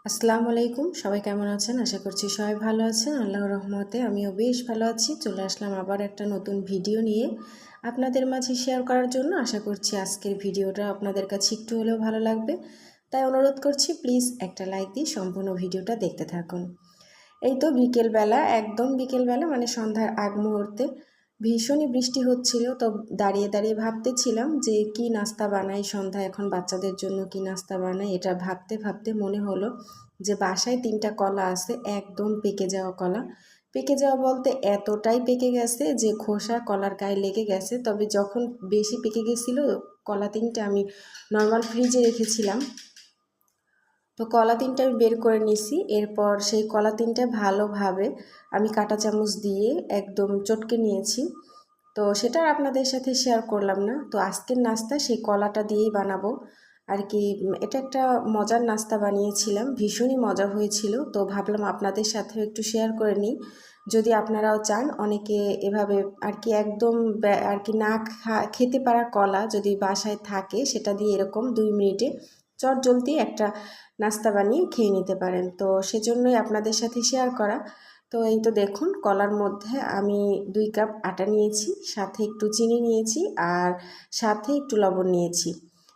আসসালামু আলাইকুম। সবাই কেমন আছেন? আশা করছি সবাই ভালো আছেন। আল্লাহর রহমতে আমিও বেশ ভালো আছি। চলে আসলাম আবার একটা নতুন ভিডিও নিয়ে আপনাদের মাঝে শেয়ার করার জন্য। আশা করছি আজকের ভিডিওটা আপনাদের কাছে একটু হলেও ভালো লাগবে। তাই অনুরোধ করছি প্লিজ একটা লাইক দিয়ে সম্পূর্ণ ভিডিওটা দেখতে থাকুন। এই তো বিকেলবেলা, একদম বিকেলবেলা মানে সন্ধ্যার আগ মুহূর্তে ভীষণই বৃষ্টি হচ্ছিল। তো দাঁড়িয়ে দাঁড়িয়ে ভাবতেছিলাম যে কি নাস্তা বানাই সন্ধ্যায়, এখন বাচ্চাদের জন্য কি নাস্তা বানাই। এটা ভাবতে ভাবতে মনে হলো যে বাসায় 3টা কলা আছে, একদম পেকে যাওয়া কলা। পেকে যাওয়া বলতে এতটাই পেকে গেছে যে খোসা কলার গায়ে লেগে গেছে। তবে যখন বেশি পেকে গেছিলো কলা 3টা আমি নর্মাল ফ্রিজে রেখেছিলাম। তো কলা 3টা আমি বের করে নিছি। এরপর সেই কলা 3টা ভালোভাবে আমি কাঁটা চামচ দিয়ে একদম চটকে নিয়েছি। তো সেটা আপনাদের সাথে শেয়ার করলাম না। তো আজকের নাস্তা সেই কলাটা দিয়েই বানাবো আর কি। এটা একটা মজার নাস্তা বানিয়েছিলাম, ভীষণই মজা হয়েছিল। তো ভাবলাম আপনাদের সাথেও একটু শেয়ার করে নিই, যদি আপনারাও চান। অনেকে এভাবে আর কি একদম আর কি না খেতে পারা কলা যদি বাসায় থাকে, সেটা দিয়ে এরকম 2 মিনিটে চটজলদি একটা নাস্তা বানিয়ে খেয়ে নিতে পারেন। তো সেজন্যই আপনাদের সাথে শেয়ার করা। তো এই তো দেখুন, কলার মধ্যে আমি 2 কাপ আটা নিয়েছি, সাথে একটু চিনি নিয়েছি আর সাথে একটু লবণ নিয়েছি।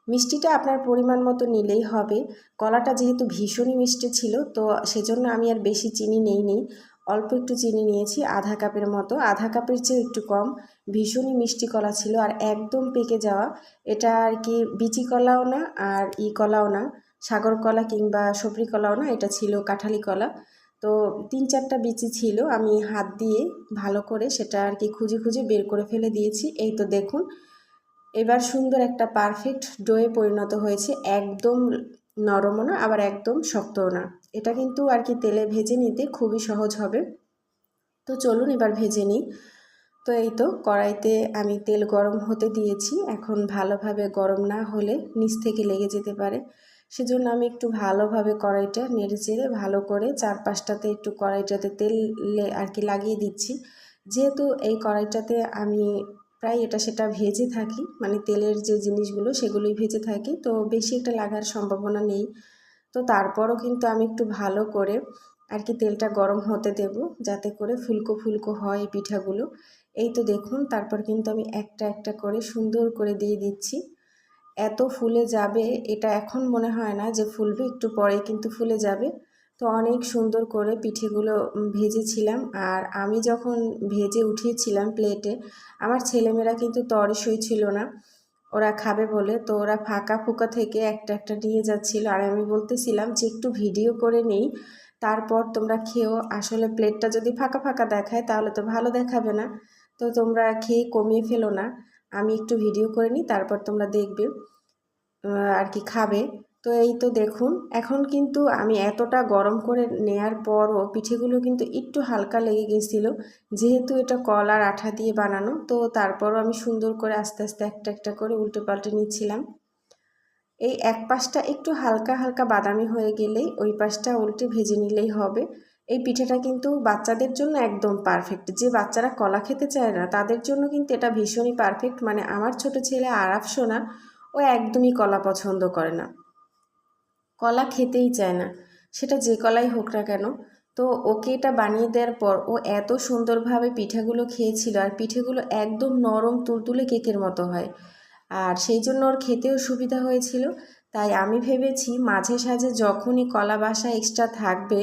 মিষ্টিটা আপনার পরিমাণ মতো নিলেই হবে। কলাটা যেহেতু ভীষণই মিষ্টি ছিল, তো সেজন্য আমি আর বেশি চিনি নেইনি, অল্প একটু চিনি নিয়েছি, আধা কাপের মতো, আধা কাপের চেয়ে একটু কম। ভীষণই মিষ্টি কলা ছিল আর একদম পেকে যাওয়া। এটা আর কি বিচি কলাও না আর কলাও না, সাগর কলা কিংবা সবরি কলাও না, এটা ছিল কাঁঠালি কলা। তো 3-4টা বিচি ছিল, আমি হাত দিয়ে ভালো করে সেটা আর কি খুঁজে খুঁজে বের করে ফেলে দিয়েছি। এই তো দেখুন, এবার সুন্দর একটা পারফেক্ট ডোয়ে পরিণত হয়েছে। একদম নরমও না আবার একদম শক্তও না। এটা কিন্তু আর কি তেলে ভেজে নিতে খুবই সহজ হবে। তো চলুন এবার ভেজে নিই। তো এই তো কড়াইতে আমি তেল গরম হতে দিয়েছি। এখন ভালোভাবে গরম না হলে নিচ থেকে লেগে যেতে পারে, সেজন্য আমি একটু ভালোভাবে কড়াইটা নেড়ে চেড়ে ভালো করে 4-5টাতে একটু কড়াইটাতে তেল আর কি লাগিয়ে দিচ্ছি। যেহেতু এই কড়াইটাতে আমি প্রায় এটা সেটা ভেজে থাকি, মানে তেলের যে জিনিসগুলো সেগুলোই ভেজে থাকি, তো বেশি একটা লাগার সম্ভাবনা নেই। তো তারপরও কিন্তু আমি একটু ভালো করে আর কি তেলটা গরম হতে দেব, যাতে করে ফুলকো ফুলকো হয় এই পিঠাগুলো। এই তো দেখুন, তারপর কিন্তু আমি একটা একটা করে সুন্দর করে দিয়ে দিচ্ছি। এত ফুলে যাবে এটা এখন মনে হয় না যে ফুলবে, একটু পরেই কিন্তু ফুলে যাবে। তো অনেক সুন্দর করে পিঠেগুলো ভেজেছিলাম। আর আমি যখন ভেজে উঠিয়েছিলাম প্লেটে, আমার ছেলেমেয়েরা কিন্তু তরসই ছিল না ওরা খাবে বলে। তো ওরা ফাঁকা ফোঁকা থেকে একটা একটা নিয়ে যাচ্ছিল আর আমি বলতেছিলাম যে একটু ভিডিও করে নেই, তারপর তোমরা খেও। আসলে প্লেটটা যদি ফাঁকা ফাঁকা দেখায় তাহলে তো ভালো দেখাবে না। তো তোমরা খেয়ে কমিয়ে ফেলো না, আমি একটু ভিডিও করে নিই, তারপর তোমরা দেখবে আর কি খাবে। তো এই তো দেখুন, এখন কিন্তু আমি এতটা গরম করে নেয়ার পরও পিঠেগুলো কিন্তু একটু হালকা লেগে গেছিলো, যেহেতু এটা কলার আঠা দিয়ে বানানো। তো তারপরও আমি সুন্দর করে আস্তে আস্তে একটা একটা করে উল্টে পাল্টে নিচ্ছিলাম। এই এক পাশটা একটু হালকা হালকা বাদামি হয়ে গেলেই ওই পাশটা উল্টে ভেজে নিলেই হবে। এই পিঠাটা কিন্তু বাচ্চাদের জন্য একদম পারফেক্ট। যে বাচ্চারা কলা খেতে চায় না তাদের জন্য কিন্তু এটা ভীষণই পারফেক্ট। মানে আমার ছোট ছেলে আরাফ সোনা, ও একদমই কলা পছন্দ করে না, কলা খেতেই চায় না, সেটা যে কলাই হোক না কেন। তো ওকে এটা বানিয়ে দেওয়ার পর ও এত সুন্দরভাবে পিঠাগুলো খেয়েছিল, আর পিঠেগুলো একদম নরম তুলতুলে কেকের মতো হয়, আর সেই জন্য ওর খেতেও সুবিধা হয়েছিল। তাই আমি ভেবেছি মাঝে সাঝে যখনই কলা বাসা এক্সট্রা থাকবে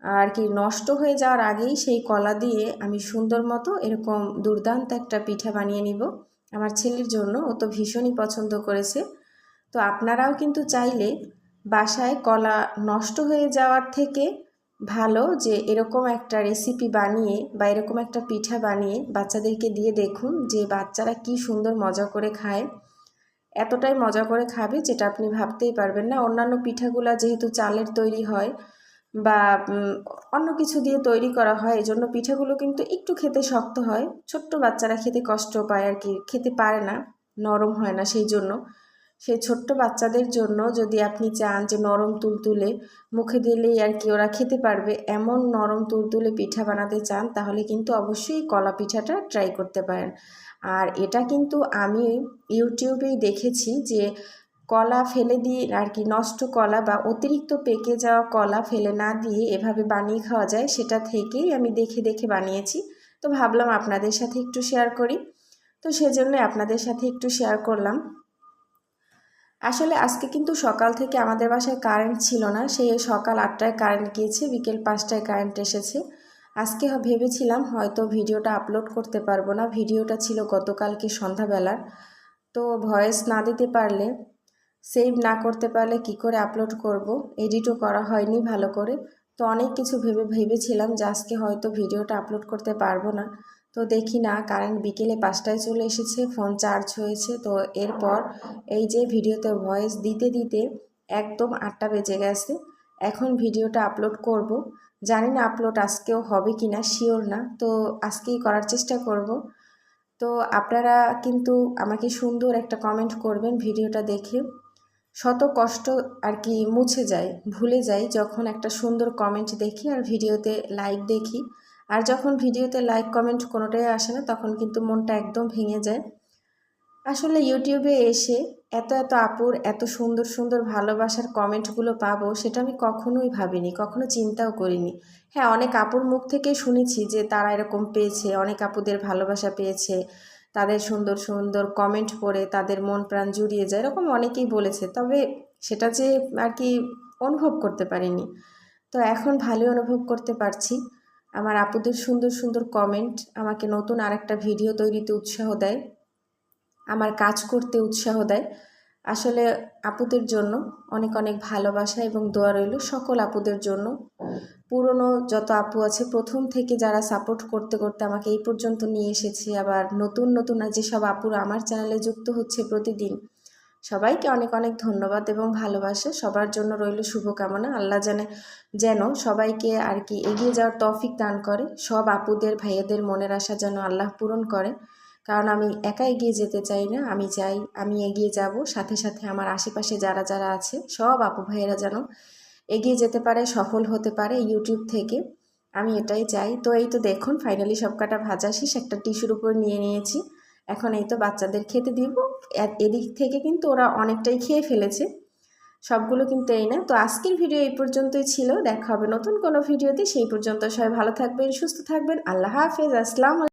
আর কি, নষ্ট হয়ে যাওয়ার আগেই সেই কলা দিয়ে আমি সুন্দর মতো এরকম দুর্দান্ত একটা পিঠা বানিয়ে নিব আমার ছেলের জন্য। ও তো ভীষণই পছন্দ করেছে। তো আপনারাও কিন্তু চাইলে বাসায় কলা নষ্ট হয়ে যাওয়ার থেকে ভালো যে এরকম একটা রেসিপি বানিয়ে বা এরকম একটা পিঠা বানিয়ে বাচ্চাদেরকে দিয়ে দেখুন, যে বাচ্চারা কি সুন্দর মজা করে খায়। এতটাই মজা করে খাবে যেটা আপনি ভাবতেই পারবেন না। অন্যান্য পিঠাগুলা যেহেতু চালের তৈরি হয় বা অন্য কিছু দিয়ে তৈরি করা হয়, এজন্য পিঠাগুলো কিন্তু একটু খেতে শক্ত হয়, ছোট্ট বাচ্চারা খেতে কষ্ট পায় আর কি, খেতে পারে না, নরম হয় না। সেই জন্য সেই ছোট্ট বাচ্চাদের জন্য যদি আপনি চান যে নরম তুলতুলে মুখে দিলেই আর কি ওরা খেতে পারবে এমন নরম তুলতুলে পিঠা বানাতে চান, তাহলে কিন্তু অবশ্যই কলা পিঠাটা ট্রাই করতে পারেন। আর এটা কিন্তু আমি ইউটিউবেই দেখেছি যে কলা ফেলে দিয়ে আর কি, নষ্ট কলা বা অতিরিক্ত পেকে যাওয়া কলা ফেলে না দিয়ে এভাবে বানিয়ে খাওয়া যায়, সেটা থেকেই আমি দেখে দেখে বানিয়েছি। তো ভাবলাম আপনাদের সাথে একটু শেয়ার করি, তো সেজন্য আপনাদের সাথে একটু শেয়ার করলাম। আসলে আজকে কিন্তু সকাল থেকে আমাদের বাসায় কারেন্ট ছিল না, সেই সকাল 8টায় কারেন্ট গিয়েছে, বিকেল 5টায় কারেন্ট এসেছে। আজকে ভেবেছিলাম হয়তো ভিডিওটা আপলোড করতে পারবো না, ভিডিওটা ছিল গতকালকে সন্ধ্যাবেলার। তো ভয়েস না দিতে পারলে, সেভ না করতে পারলে কি করে আপলোড করব, এডিটও করা হয়নি ভালো করে। তো অনেক কিছু ভেবেছিলাম যে আজকে হয়তো ভিডিওটা আপলোড করতে পারবো না। তো দেখি না, কারেন্ট বিকেলে 5টায় চলে এসেছে, ফোন চার্জ হয়েছে। তো এরপর এই যে ভিডিওতে ভয়েস দিতে দিতে একদম 8টা বেজে গেছে। এখন ভিডিওটা আপলোড করব, জানি না আপলোড আজকেও হবে কি না, শিওর না। তো আজকেই করার চেষ্টা করব। তো আপনারা কিন্তু আমাকে সুন্দর একটা কমেন্ট করবেন ভিডিওটা দেখে। শত কষ্ট আর কি মুছে যায়, ভুলে যাই যখন একটা সুন্দর কমেন্ট দেখি আর ভিডিওতে লাইক দেখি। আর যখন ভিডিওতে লাইক কমেন্ট কোনোটাই আসে না, তখন কিন্তু মনটা একদম ভেঙে যায়। আসলে ইউটিউবে এসে এত এত আপুর এত সুন্দর সুন্দর ভালোবাসার কমেন্টগুলো পাবো, সেটা আমি কখনোই ভাবিনি, কখনো চিন্তাও করিনি। হ্যাঁ, অনেক আপুর মুখ থেকে শুনেছি যে তারা এরকম পেয়েছে, অনেক আপুদের ভালোবাসা পেয়েছে, তাদের সুন্দর সুন্দর কমেন্ট পড়ে তাদের মন প্রাণ জুড়িয়ে যায়, এরকম অনেকেই বলেছে। তবে সেটা যে আর কি অনুভব করতে পারিনি। তো এখন ভালোই অনুভব করতে পারছি। আমার আপুদের সুন্দর সুন্দর কমেন্ট আমাকে নতুন আরেকটা ভিডিও তৈরিতে উৎসাহ দেয়, আমার কাজ করতে উৎসাহ দেয়। আসলে আপুদের জন্য অনেক অনেক ভালোবাসা এবং দোয়া রইল সকল আপুদের জন্য। পুরনো যত আপু আছে, প্রথম থেকে যারা সাপোর্ট করতে করতে আমাকে এই পর্যন্ত নিয়ে এসেছে, আবার নতুন নতুন যেসব আপুরা আমার চ্যানেলে যুক্ত হচ্ছে প্রতিদিন, সবাইকে অনেক অনেক ধন্যবাদ এবং ভালোবাসা। সবার জন্য রইল শুভকামনা। আল্লাহ যেন সবাইকে আর কি এগিয়ে যাওয়ার তৌফিক দান করে, সব আপুদের ভাইয়াদের মনের আশা যেন আল্লাহ পূরণ করে। কারণ আমি একা এগিয়ে যেতে চাই না, আমি চাই আমি এগিয়ে যাব, সাথে সাথে আমার আশেপাশে যারা যারা আছে সব আপু ভাইয়েরা যেন এগিয়ে যেতে পারে, সফল হতে পারে ইউটিউব থেকে, আমি এটাই চাই। তো এই তো দেখুন ফাইনালি সব কাটা ভাজা শেষ, একটা টিস্যুর উপর নিয়ে নিয়েছি। এখন এই তো বাচ্চাদের খেতে দিব। এদিক থেকে কিন্তু ওরা অনেকটাই খেয়ে ফেলেছে, সবগুলো কিন্তু এই না। তো আজকের ভিডিও এই পর্যন্তই ছিল, দেখা হবে নতুন কোনো ভিডিওতে। সেই পর্যন্ত সবাই ভালো থাকবেন, সুস্থ থাকবেন। আল্লাহ হাফেজ, আসসালাম।